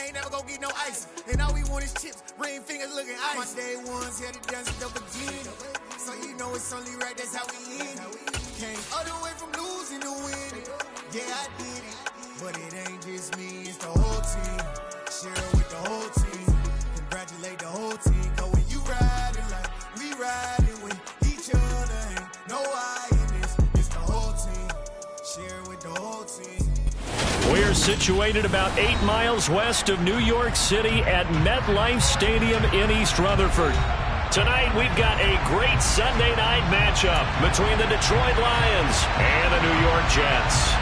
ain't never gonna get no ice. And all we want is chips, ring fingers looking ice. My day ones had it done to the beginning. So you know it's only right, that's how we end it. Came all the way from losing to winning. Yeah, I did it. But it ain't just me, it's the whole team. Share it with the whole team. Congratulate the whole team. Cause when you riding like we riding with each other, ain't no I in this. It's the whole team. Share it with the whole team. We're situated about 8 miles west of New York City at MetLife Stadium in East Rutherford. Tonight, we've got a great Sunday night matchup between the Detroit Lions and the New York Jets.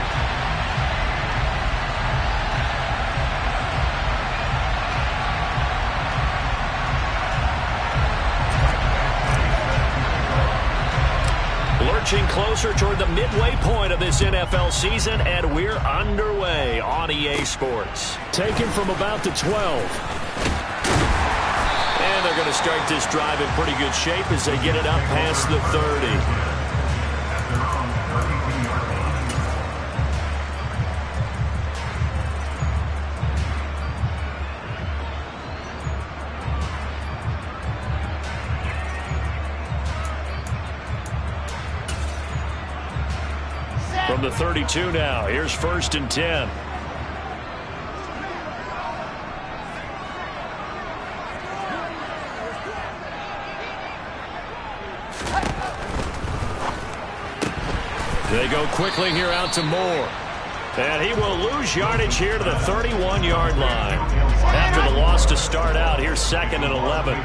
Lurching closer toward the midway point of this NFL season, and we're underway on EA Sports. Taken from about the 12. And they're going to start this drive in pretty good shape as they get it up past the 30. From the 32 now, here's 1st and 10. They go quickly here out to Moore. And he will lose yardage here to the 31-yard line. After the loss to start out, here's 2nd and 11.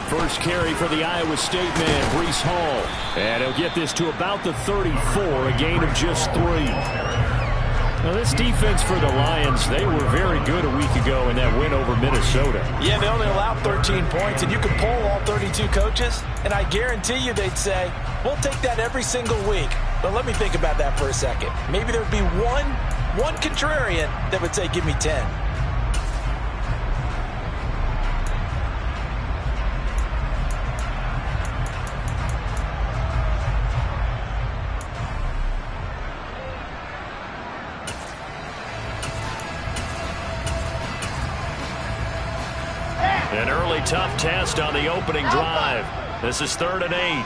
First carry for the Iowa State man, Breece Hall. And he'll get this to about the 34, a gain of just 3. Now, this defense for the Lions, they were very good a week ago in that win over Minnesota. Yeah, they only allowed 13 points, and you could poll all 32 coaches, and I guarantee you they'd say, we'll take that every single week. But let me think about that for a second. Maybe there'd be one contrarian that would say, give me 10. An early tough test on the opening drive. This is 3rd and 8.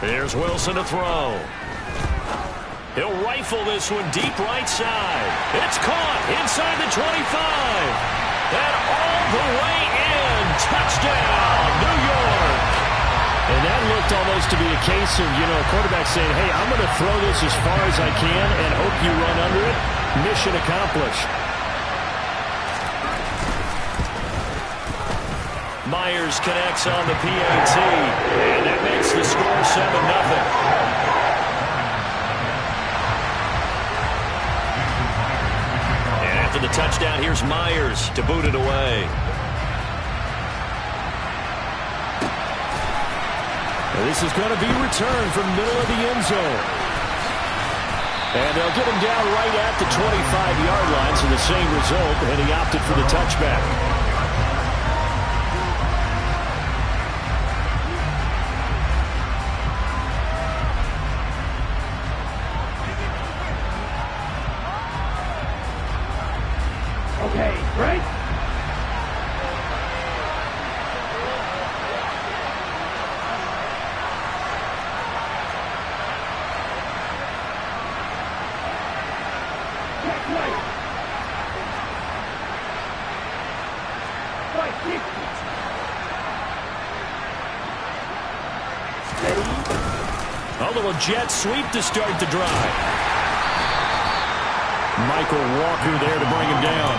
Here's Wilson to throw. He'll rifle this one deep right side. It's caught inside the 25. And all the way in. Touchdown, New York. And that looked almost to be a case of, a quarterback saying, hey, I'm going to throw this as far as I can and hope you run under it. Mission accomplished. Myers connects on the PAT, and that makes the score 7-0. And after the touchdown, here's Myers to boot it away. This is going to be returned from the middle of the end zone. And they'll get him down right at the 25-yard line, so the same result, and he opted for the touchback. Okay, right? A little jet sweep to start the drive. Michael Walker there to bring him down.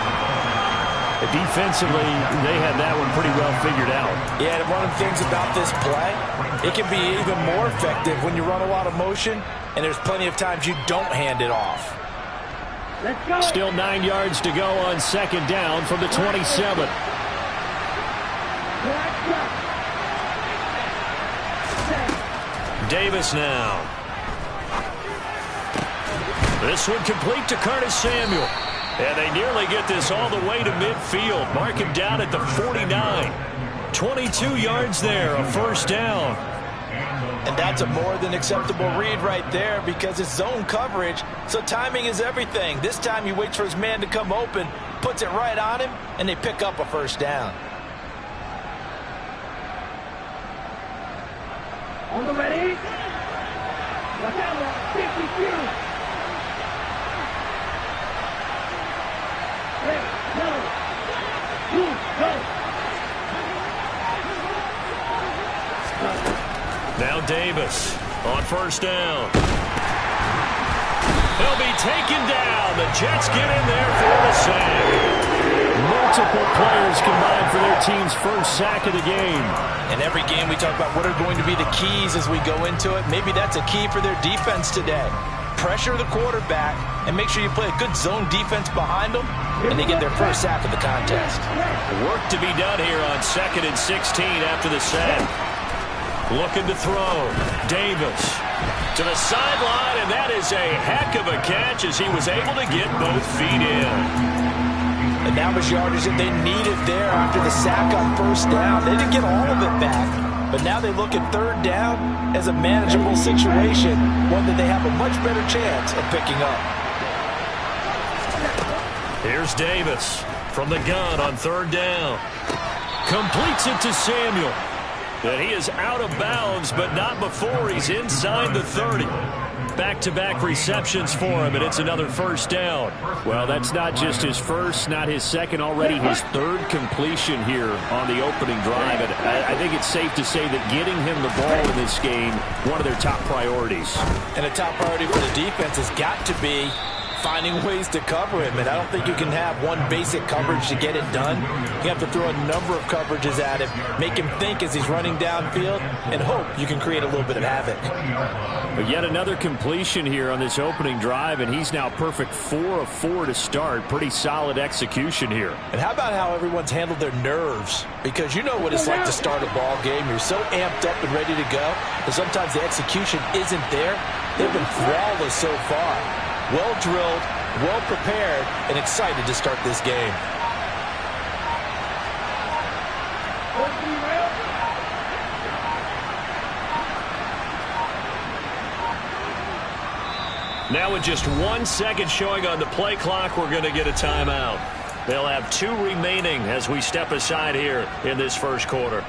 Defensively, they had that one pretty well figured out. Yeah, and one of the things about this play, it can be even more effective when you run a lot of motion, and there's plenty of times you don't hand it off. Let's go. Still 9 yards to go on second down from the 27. Davis now. This one complete to Curtis Samuel. And they nearly get this all the way to midfield. Mark him down at the 49. 22 yards there, a first down. And that's a more than acceptable read right there because it's zone coverage, so timing is everything. This time he waits for his man to come open, puts it right on him, and they pick up a first down. On the ready. Watch out, 52. Ready, go. 2, go. Now Davis on first down. He'll be taken down. The Jets get in there for the sack. Multiple players combined for their team's first sack of the game. In every game we talk about what are going to be the keys as we go into it. Maybe that's a key for their defense today. Pressure the quarterback and make sure you play a good zone defense behind them, and they get their first sack of the contest. Work to be done here on 2nd and 16 after the sack. Looking to throw. Davis to the sideline, and that is a heck of a catch as he was able to get both feet in. And that was yardage that they needed there after the sack on first down. They didn't get all of it back, but now they look at third down as a manageable situation, one that they have a much better chance of picking up. Here's Davis from the gun on third down. Completes it to Samuel. And he is out of bounds, but not before he's inside the 30. Back-to-back receptions for him, and it's another first down. Well, that's not just his first, not his second, already his third completion here on the opening drive. And I think it's safe to say that getting him the ball in this game, one of their top priorities. And a top priority for the defense has got to be finding ways to cover him, and I don't think you can have one basic coverage to get it done. You have to throw a number of coverages at him, make him think as he's running downfield, and hope you can create a little bit of havoc. But yet another completion here on this opening drive, and he's now perfect 4 of 4 to start. Pretty solid execution here. And how about how everyone's handled their nerves? Because you know what it's like to start a ball game. You're so amped up and ready to go, and sometimes the execution isn't there. They've been flawless so far. Well drilled, well prepared, and excited to start this game. Now with just 1 second showing on the play clock, we're going to get a timeout. They'll have 2 remaining as we step aside here in this first quarter.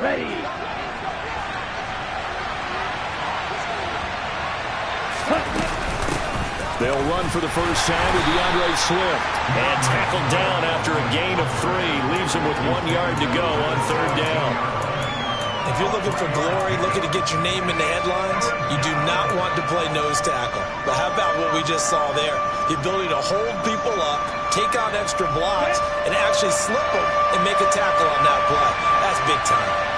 Ready. They'll run for the first time with DeAndre Swift. And tackled down after a gain of 3. Leaves him with 1 yard to go on third down. If you're looking for glory, looking to get your name in the headlines, you do not want to play nose tackle. But how about what we just saw there? The ability to hold people up, take on extra blocks, and actually slip them and make a tackle on that play. That's big time.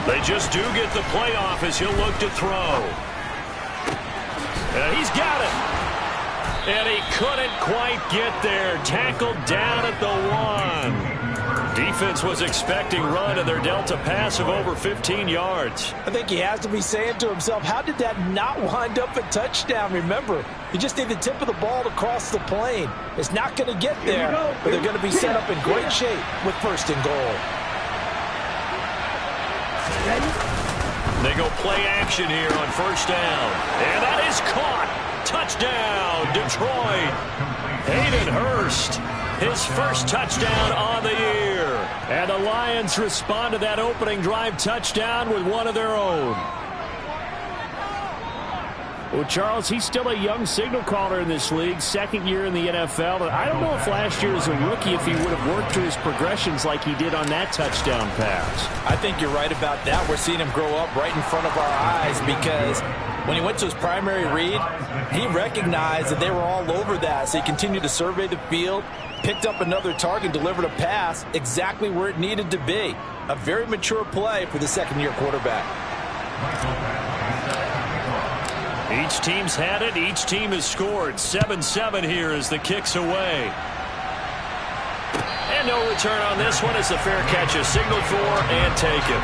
They just do get the playoff as he'll look to throw. And he's got it. And he couldn't quite get there. Tackled down at the 1. Defense was expecting run, and they're dealt a pass of over 15 yards. I think he has to be saying to himself, how did that not wind up a touchdown? Remember, you just need the tip of the ball to cross the plane. It's not going to get there, but they're going to be set up in great shape with first and goal. They go play action here on first down. And that is caught. Touchdown, Detroit. Hayden Hurst, his first touchdown on the year. And the Lions respond to that opening drive touchdown with one of their own. Well, Charles, he's still a young signal caller in this league, second year in the NFL. I don't know if last year as a rookie if he would have worked through his progressions like he did on that touchdown pass. I think you're right about that. We're seeing him grow up right in front of our eyes because when he went to his primary read, he recognized that they were all over that. So he continued to survey the field, picked up another target, delivered a pass exactly where it needed to be. A very mature play for the second-year quarterback. Each team's had it. Each team has scored. 7-7 here as the kick's away. And no return on this one. It's a fair catch, a signal for, and taken.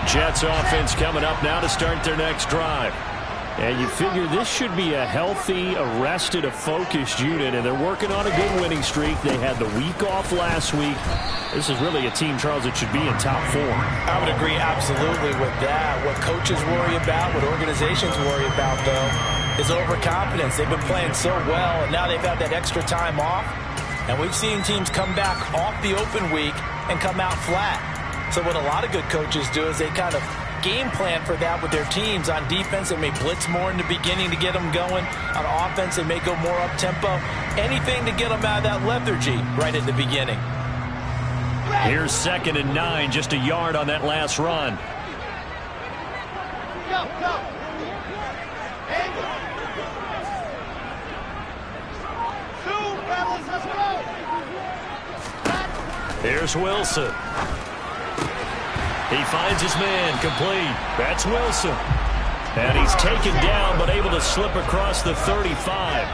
Jets offense coming up now to start their next drive. And you figure this should be a healthy, arrested, a focused unit, and they're working on a good winning streak. They had the week off last week. This is really a team, Charles, that should be in top form. I would agree absolutely with that. What coaches worry about, what organizations worry about, though, is overconfidence. They've been playing so well, and now they've had that extra time off. And we've seen teams come back off the open week and come out flat. So what a lot of good coaches do is they kind of game plan for that with their teams. On defense, they may blitz more in the beginning to get them going. On offense, they may go more up-tempo. Anything to get them out of that lethargy right at the beginning. Here's 2nd and 9, just a yard on that last run. Go, go. Two, fellas, let's go. Here's Wilson. He finds his man, complete. That's Wilson. And he's taken down, but able to slip across the 35.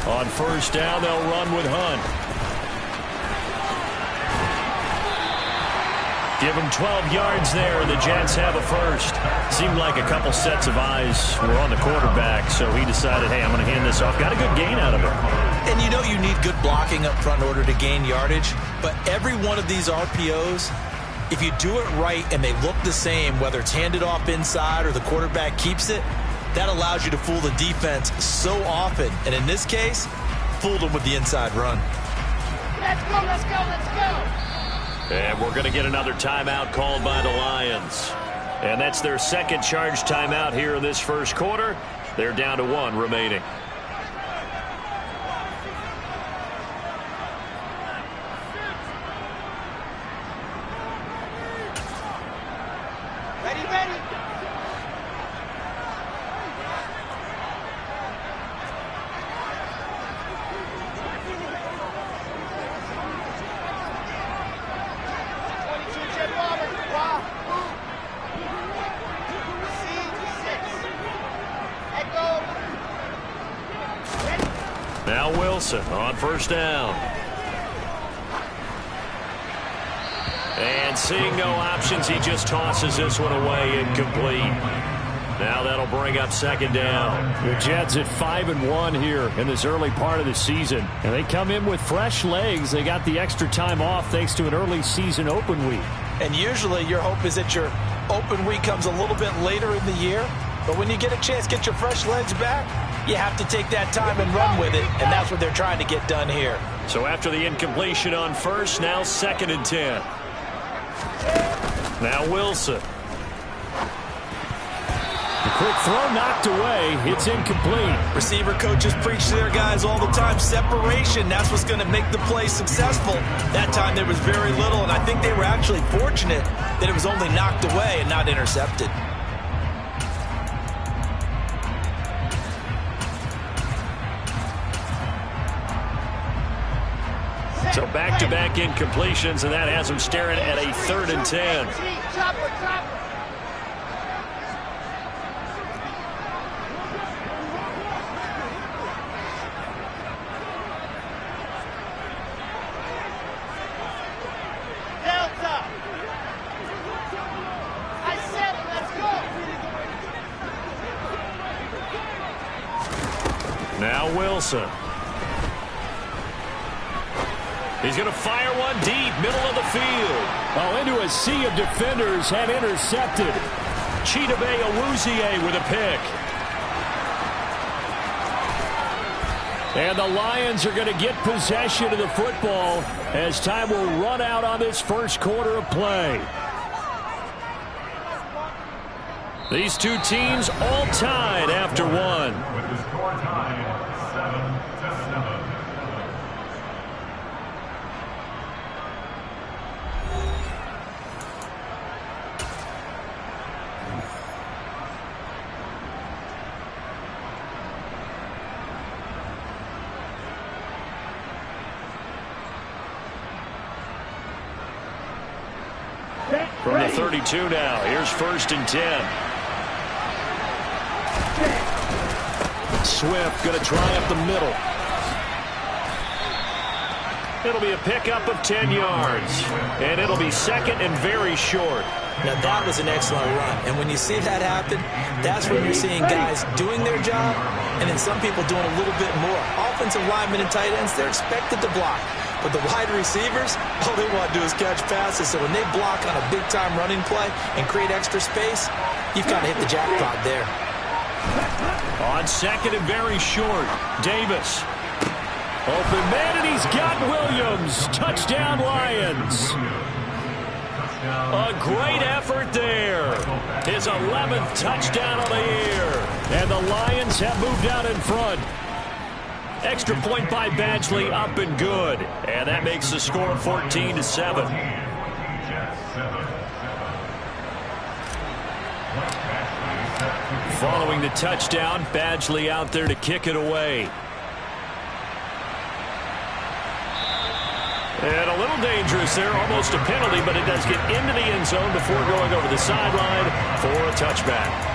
On first down, they'll run with Hunt. Give him 12 yards there, and the Jets have a first. Seemed like a couple sets of eyes were on the quarterback, so he decided, hey, I'm going to hand this off. Got a good gain out of it. And you know you need good blocking up front in order to gain yardage, but every one of these RPOs, if you do it right and they look the same, whether it's handed off inside or the quarterback keeps it, that allows you to fool the defense so often. And in this case, fooled them with the inside run. Let's go, let's go, let's go. And we're going to get another timeout called by the Lions. And that's their second charge timeout here in this first quarter. They're down to 1 remaining. Ready, ready. Now Wilson on first down. And seeing no options, he just tosses this one away, incomplete. Now that'll bring up 2nd down. The Jets at 5-1 here in this early part of the season. And they come in with fresh legs. They got the extra time off thanks to an early season open week. And usually your hope is that your open week comes a little bit later in the year. But when you get a chance to get your fresh legs back, you have to take that time and run with it. And that's what they're trying to get done here. So after the incompletion on first, now 2nd and 10. Now Wilson. The quick throw knocked away. It's incomplete. Receiver coaches preach to their guys all the time. Separation, that's what's going to make the play successful. That time there was very little, and I think they were actually fortunate that it was only knocked away and not intercepted. So back-to-back incompletions, and that has them staring at a 3rd and 10. Now Wilson. He's going to fire one deep, middle of the field. Oh, into a sea of defenders, and intercepted. Chidobe Awuzie with a pick. And the Lions are going to get possession of the football as time will run out on this first quarter of play. These two teams all tied after one. With the score tied 7-7. From the 32 now, here's 1st and 10. Swift going to try up the middle. It'll be a pickup of 10 yards. And it'll be 2nd and very short. Now, that was an excellent run. And when you see that happen, that's when you're seeing guys doing their job and then some people doing a little bit more. Offensive linemen and tight ends, they're expected to block. But the wide receivers, all they want to do is catch passes. So when they block on a big-time running play and create extra space, you've got to hit the jackpot there. On 2nd and very short, Davis. Open man, and he's got Williams. Touchdown, Lions. A great effort there. His 11th touchdown of the year. And the Lions have moved out in front. Extra point by Badgley, up and good. And that makes the score 14-7. Following the touchdown, Badgley out there to kick it away. And a little dangerous there, almost a penalty, but it does get into the end zone before going over the sideline for a touchback.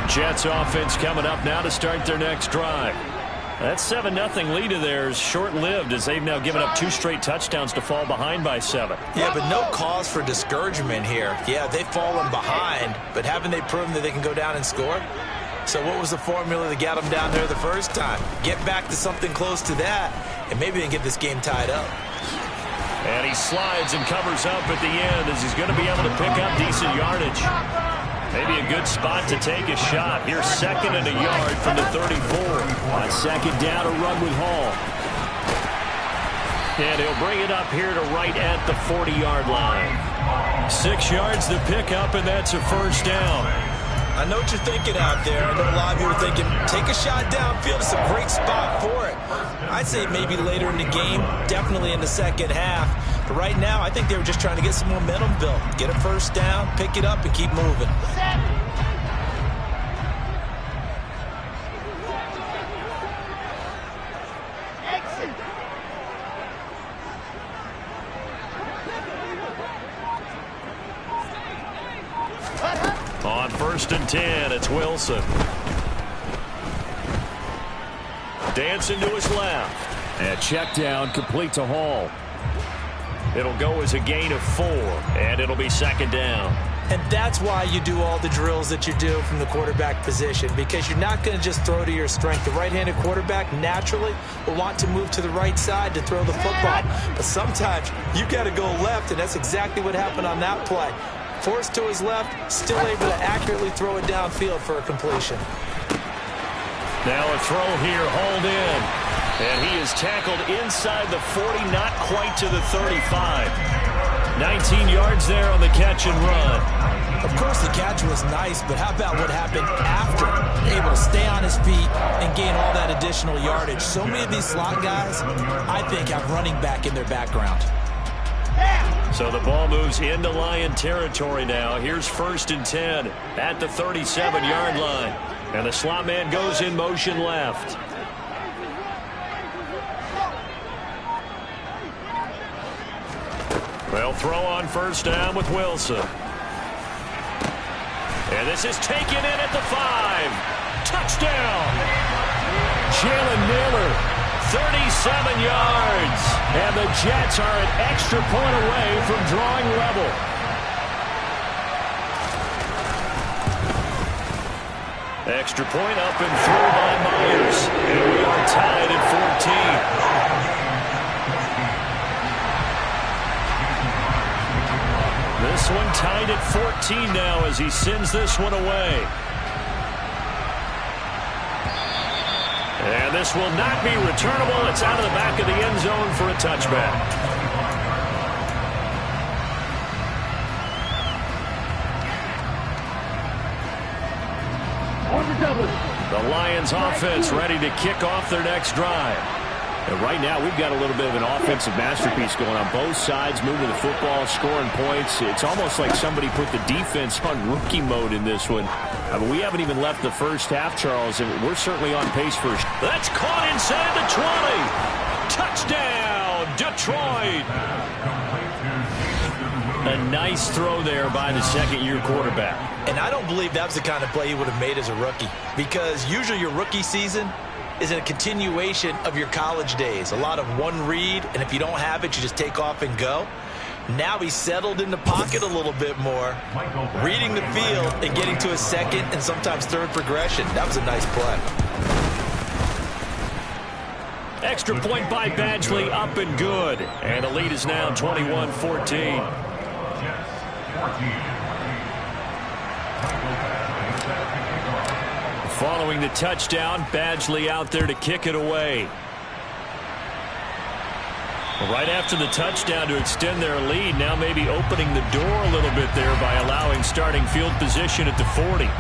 Jets offense coming up now to start their next drive. That 7-0 lead of theirs short-lived as they've now given up 2 straight touchdowns to fall behind by 7. Yeah, but no cause for discouragement here. Yeah, they've fallen behind, but haven't they proven that they can go down and score? So what was the formula that got them down there the first time? Get back to something close to that, and maybe they can get this game tied up. And he slides and covers up at the end as he's going to be able to pick up decent yardage. Maybe a good spot to take a shot. Here's 2nd and a yard from the 34. On 2nd down, a run with Hall. And he'll bring it up here to right at the 40-yard line. 6 yards to pick up, and that's a 1st down. I know what you're thinking out there. I know a lot of you are thinking, take a shot downfield. It's a great spot for it. I'd say maybe later in the game, definitely in the second half. But right now, I think they were just trying to get some momentum built. Get a 1st down, pick it up, and keep moving. On 1st and 10, it's Wilson. Dancing to his left. And check down, complete to Hall. It'll go as a gain of 4, and it'll be 2nd down. And that's why you do all the drills that you do from the quarterback position, because you're not going to just throw to your strength. The right-handed quarterback naturally will want to move to the right side to throw the football. But sometimes you got to go left, and that's exactly what happened on that play. Forced to his left, still able to accurately throw it downfield for a completion. Now a throw here, hauled in. And he is tackled inside the 40, not quite to the 35. 19 yards there on the catch and run. Of course, the catch was nice, but how about what happened after? Able to stay on his feet and gain all that additional yardage. So many of these slot guys, I think, have running back in their background. So the ball moves into Lion territory now. Here's 1st and 10 at the 37-yard line. And the slot man goes in motion left. They'll throw on 1st down with Wilson. And this is taken in at the 5. Touchdown! Jalen Naylor, 37 yards. and the Jets are an extra point away from drawing level. Extra point up and through by Myers. And we are tied at 14. This one tied at 14 now as he sends this one away. And this will not be returnable. It's out of the back of the end zone for a touchback. The Lions offense ready to kick off their next drive. And right now we've got a little bit of an offensive masterpiece going on both sides, moving the football, scoring points. It's almost like somebody put the defense on rookie mode in this one. I mean, we haven't even left the first half, Charles, and we're certainly on pace for... That's caught inside the 20. Touchdown, Detroit. A nice throw there by the second-year quarterback. And I don't believe that was the kind of play he would have made as a rookie, because usually your rookie season is a continuation of your college days. A lot of one read, and if you don't have it, you just take off and go. Now he's settled in the pocket a little bit more, reading the field and getting to a second and sometimes third progression. That was a nice play. Extra point by Badgley, up and good. And the lead is now 21-14. Following the touchdown, Badgley out there to kick it away. Right after the touchdown to extend their lead, now maybe opening the door a little bit there by allowing starting field position at the 40.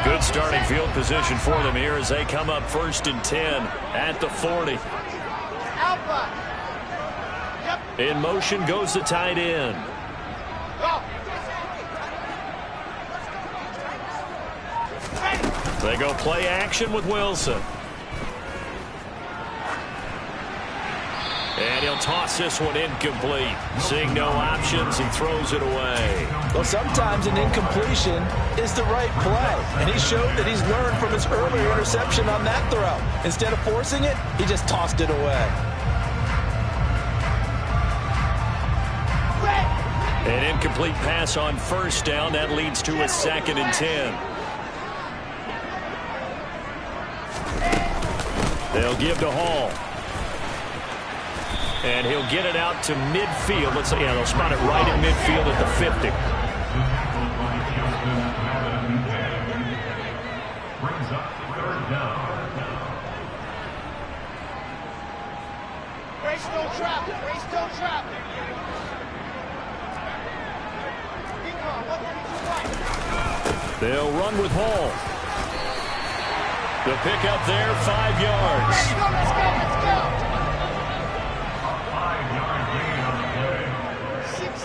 Good starting field position for them here as they come up 1st and 10 at the 40. In motion goes the tight end. They go play action with Wilson. And he'll toss this one incomplete. Seeing no options, he throws it away. Well, sometimes an incompletion is the right play. And he showed that he's learned from his earlier interception on that throw. Instead of forcing it, he just tossed it away. An incomplete pass on 1st down. That leads to a 2nd and 10. They'll give to Hall. And he'll get it out to midfield. Let's say, yeah, they'll spot it right in midfield at the 50. Brings up 3rd down. Race no trap. Race no trap. They'll run with Hall. The pickup there, 5 yards. Let's go, let's go, let's go. 5-yard gain on the play. 66.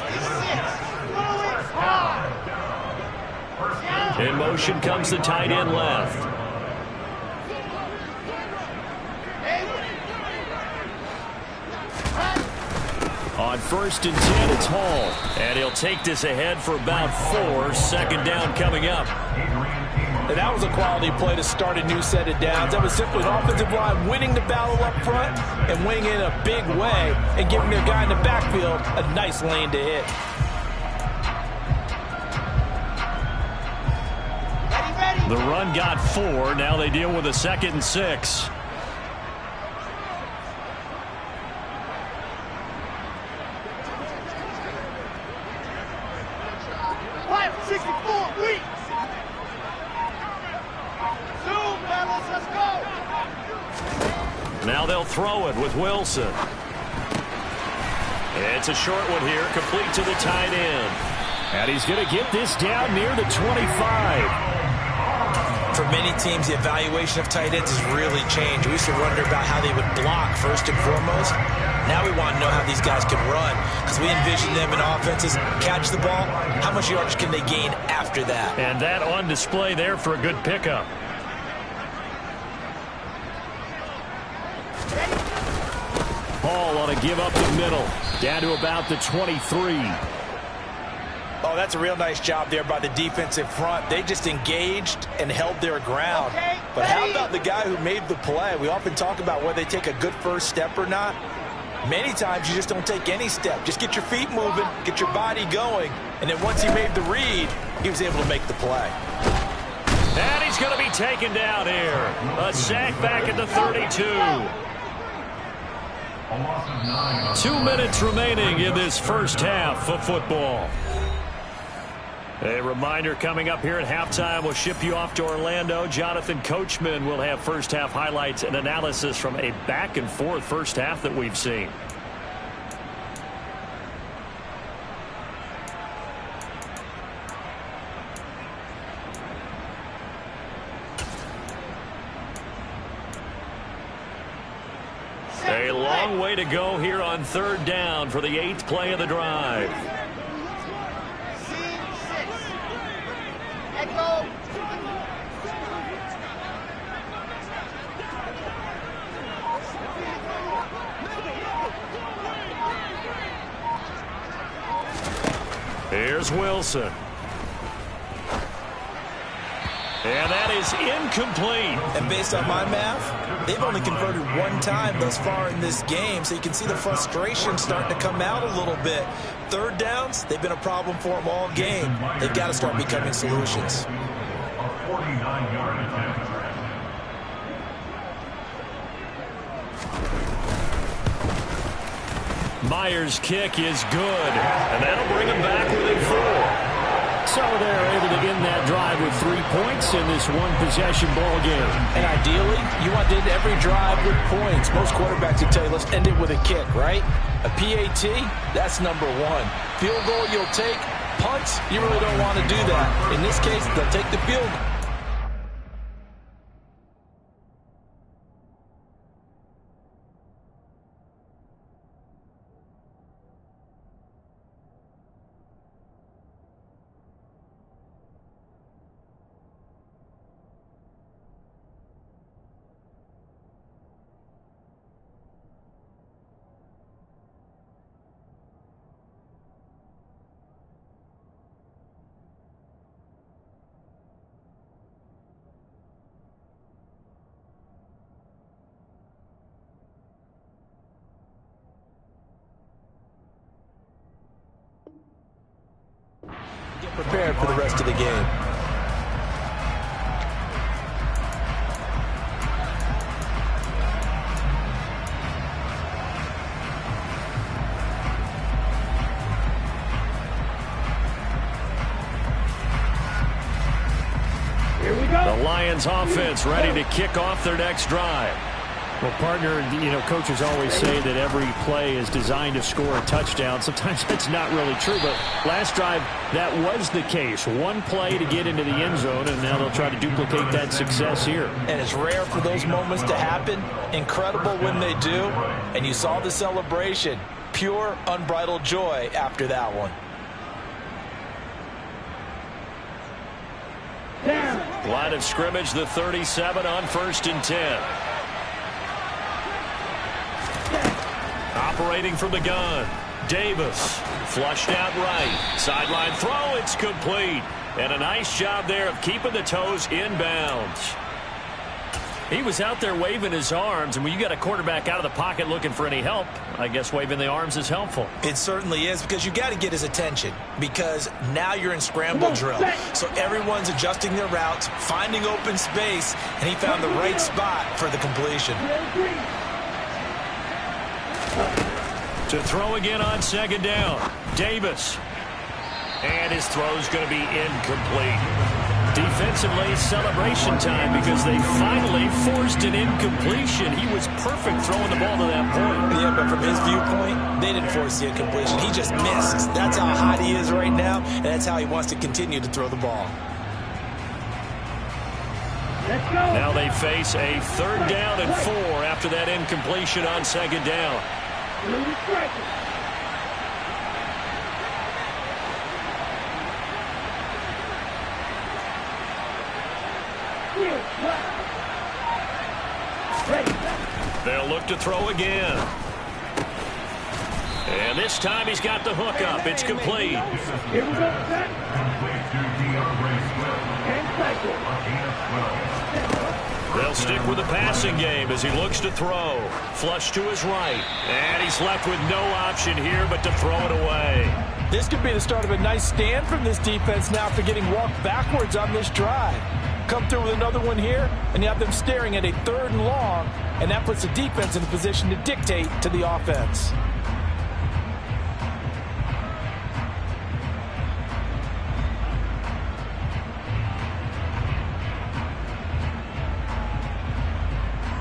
In motion comes the tight end left. On 1st and 10, it's Hall. And he'll take this ahead for about 4. 2nd down coming up. And that was a quality play to start a new set of downs. That was simply an offensive line winning the battle up front and winning in a big way and giving their guy in the backfield a nice lane to hit. The run got 4. Now they deal with a 2nd and 6. Now they'll throw it with Wilson. It's a short one here, complete to the tight end. And he's going to get this down near the 25. For many teams, the evaluation of tight ends has really changed. We used to wonder about how they would block first and foremost. Now we want to know how these guys can run, because we envision them in offenses catch the ball. How much yardage can they gain after that? And that on display there for a good pickup. Hall on a give up the middle, down to about the 23. Oh, that's a real nice job there by the defensive front. They just engaged and held their ground. But how about the guy who made the play? We often talk about whether they take a good first step or not. Many times you just don't take any step. Just get your feet moving, get your body going, and then once he made the read, he was able to make the play. And he's going to be taken down here. A sack back at the 32. A loss of 9. 2 minutes remaining in this first half of football. A reminder coming up here at halftime. We'll ship you off to Orlando. Jonathan Coachman will have first half highlights and analysis from a back and forth first half that we've seen. A long way to go here on third down for the 8th play of the drive. Here's Wilson. And that is incomplete. And based on my math, they've only converted one time thus far in this game, so you can see the frustration starting to come out a little bit. Third downs, they've been a problem for them all game. They've got to start becoming solutions. A 49-yard attempt. Myers' kick is good, and that'll bring him back within 4. So they're able to end that drive with 3 points in this one-possession ball game. And ideally, you want to end every drive with points. Most quarterbacks will tell you, let's end it with a kick, right? A PAT, that's number 1. Field goal, you'll take. Punts, you really don't want to do that. In this case, they'll take the field goal. Prepared for the rest of the game. Here we go. The Lions offense ready to kick off their next drive. Well, partner, coaches always say that every play is designed to score a touchdown. Sometimes that's not really true, but last drive, that was the case. One play to get into the end zone, and now they'll try to duplicate that success here. And it's rare for those moments to happen. Incredible when they do. And you saw the celebration. Pure, unbridled joy after that one. Line of scrimmage, the 37 on 1st and 10. Operating from the gun, Davis, flushed out right, sideline throw, it's complete, and a nice job there of keeping the toes inbounds. He was out there waving his arms, and when you got a quarterback out of the pocket looking for any help, I guess waving the arms is helpful. It certainly is, because you got to get his attention, because now you're in scramble drill. So everyone's adjusting their routes, finding open space, and he found the right spot for the completion. To throw again on 2nd down, Davis. And his throw's going to be incomplete. Defensively, celebration time because they finally forced an incompletion. He was perfect throwing the ball to that point. Yeah, but from his viewpoint, they didn't force the incompletion. He just missed. That's how hot he is right now, and that's how he wants to continue to throw the ball. Now they face a 3rd down and 4 after that incompletion on 2nd down. They'll look to throw again. And this time he's got the hook up. It's complete. Here we go, set. And cycle. They'll stick with the passing game as he looks to throw. Flush to his right. And he's left with no option here but to throw it away. This could be the start of a nice stand from this defense now after getting walked backwards on this drive. Come through with another one here, and you have them staring at a 3rd and long, and that puts the defense in a position to dictate to the offense.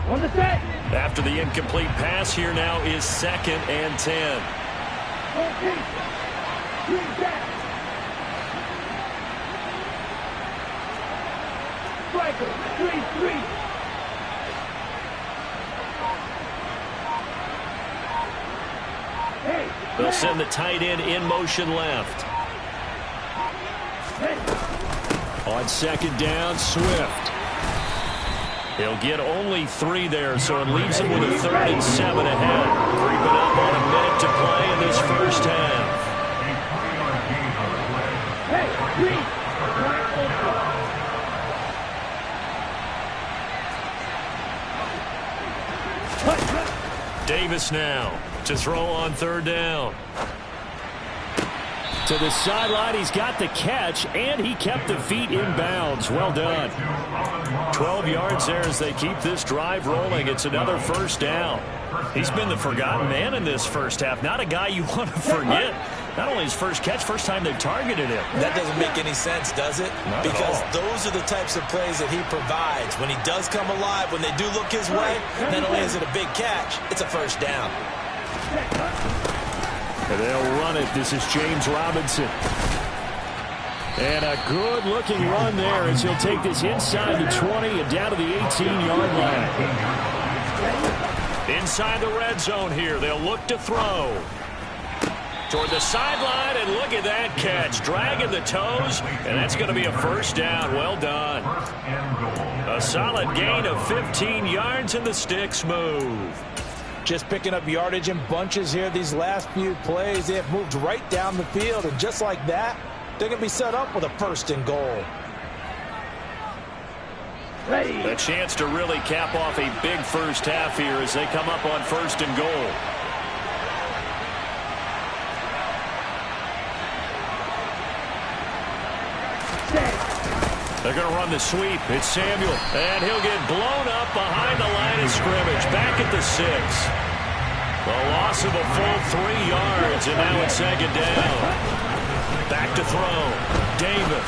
On the set. After the incomplete pass, here now is 2nd and 10. Okay. Green back. Striker, 3-3. Hey. They'll send the tight end in motion left. Hey. On 2nd down, Swift. He'll get only 3 there, so it leaves him with a 3rd and 7 ahead. Creeping up on a minute to play in this first half. Hey, green. Davis now to throw on 3rd down. To the sideline, he's got the catch, and he kept the feet in bounds. Well done. 12 yards there as they keep this drive rolling. It's another 1st down. He's been the forgotten man in this first half. Not a guy you want to forget. Not only his first catch, first time they've targeted him. That doesn't make any sense, does it? Because those are the types of plays that he provides. When he does come alive, when they do look his way, not only is it a big catch, it's a 1st down. And they'll run it. This is James Robinson. And a good-looking run there as he'll take this inside the 20 and down to the 18-yard line. Inside the red zone here. They'll look to throw. Toward the sideline, and look at that catch. Dragging the toes, and that's going to be a 1st down. Well done. A solid gain of 15 yards, and the sticks move. Just picking up yardage in bunches here these last few plays. They have moved right down the field, and just like that, they're going to be set up with a 1st and goal. Ready. A chance to really cap off a big first half here as they come up on 1st and goal. They're going to run the sweep. It's Samuel. And he'll get blown up behind the line of scrimmage. Back at the 6. The loss of a full 3 yards, and now it's 2nd down. Back to throw. Davis.